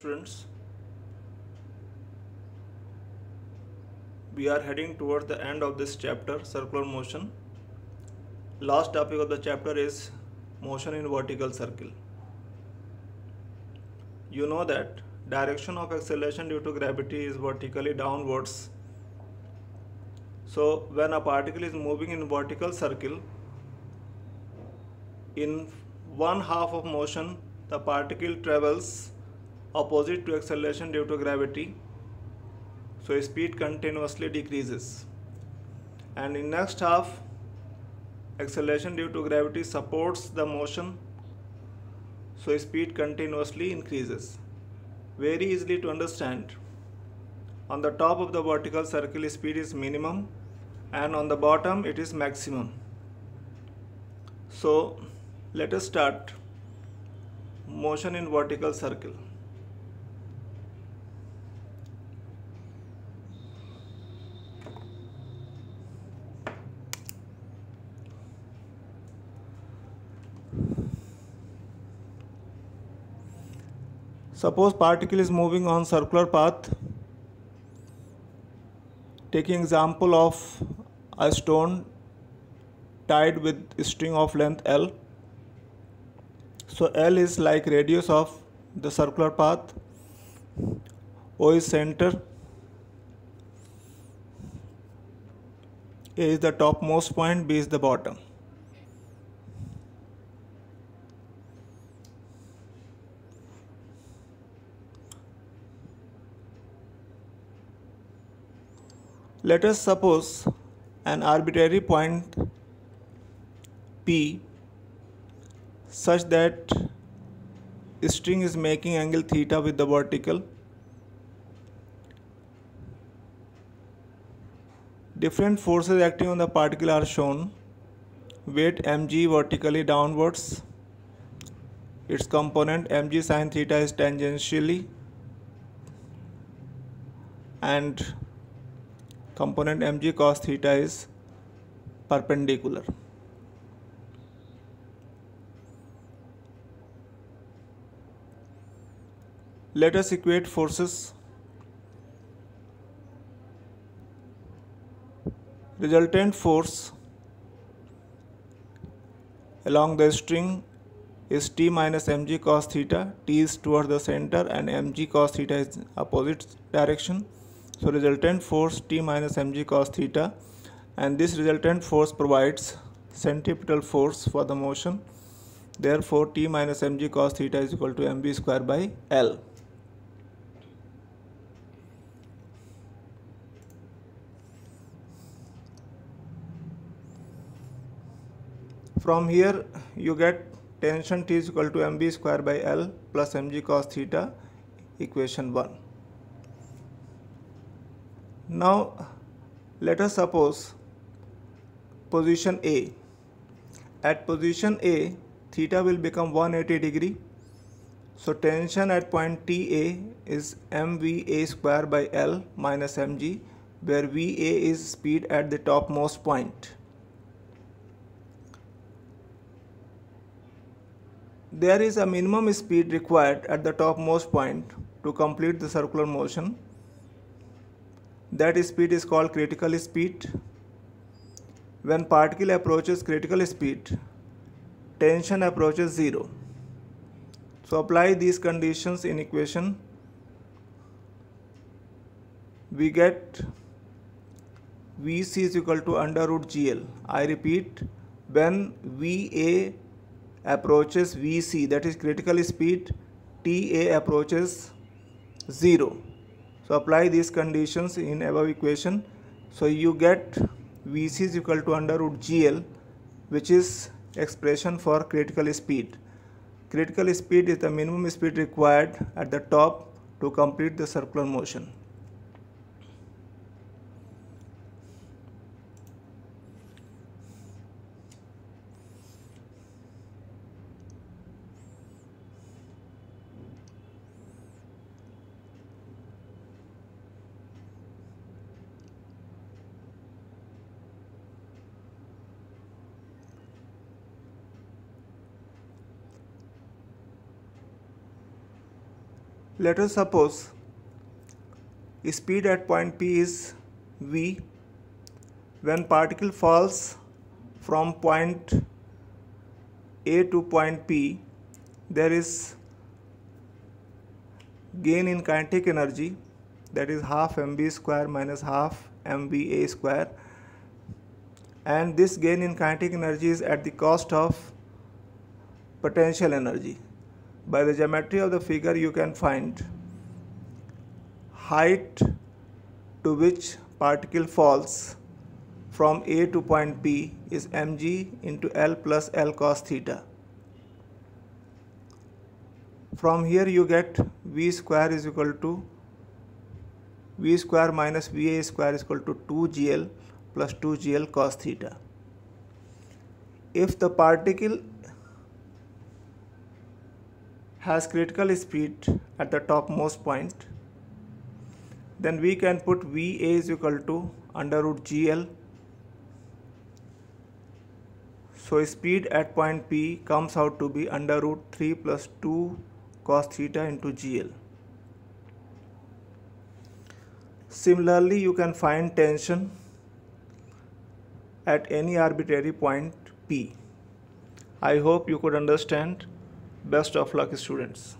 Students, we are heading towards the end of this chapter, circular motion. Last topic of the chapter is motion in vertical circle. You know that direction of acceleration due to gravity is vertically downwards. So when a particle is moving in vertical circle, in one half of motion, the particle travels opposite to acceleration due to gravity. So speed continuously decreases. And in next half, acceleration due to gravity supports the motion, so speed continuously increases. Very easily to understand. On the top of the vertical circle, speed is minimum, and on the bottom it is maximum. So let us start motion in vertical circle. Suppose particle is moving on circular path. Taking example of a stone tied with string of length L. So L is like radius of the circular path. O is center. A is the topmost point, B is the bottom. Let us suppose an arbitrary point P such that string is making angle theta with the vertical. Different forces acting on the particle are shown. Weight mg vertically downwards. Its component mg sin theta is tangentially, and component mg cos theta is perpendicular. Let us equate forces. Resultant force along the string is T minus mg cos theta. T is toward the center and mg cos theta is opposite direction. So resultant force T minus mg cos theta, and this resultant force provides centripetal force for the motion. Therefore T minus mg cos theta is equal to mv square by L. From here you get tension T is equal to mv square by L plus mg cos theta, equation 1. Now let us suppose position A. At position A, theta will become 180 degree. So tension at point TA is mva square by L minus mg, where va is speed at the topmost point. There is a minimum speed required at the topmost point to complete the circular motion. That speed is called critical speed. When particle approaches critical speed, tension approaches 0. So apply these conditions in equation. We get Vc is equal to under root GL. I repeat, when Va approaches Vc, that is critical speed, Ta approaches 0. So apply these conditions in above equation. So you get Vc is equal to under root GL, which is expression for critical speed. Critical speed is the minimum speed required at the top to complete the circular motion. Let us suppose speed at point P is v. When particle falls from point A to point P, there is gain in kinetic energy, that is half mv square minus half mva square, and this gain in kinetic energy is at the cost of potential energy. By the geometry of the figure, you can find height to which particle falls from A to point P is mg into L plus L cos theta. From here you get v square is equal to v square minus va square is equal to 2gl plus 2gl cos theta. If the particle has critical speed at the topmost point, then we can put va is equal to under root gl. So speed at point P comes out to be under root 3 plus 2 cos theta into gl. Similarly, you can find tension at any arbitrary point P. I hope you could understand. Best of luck, students.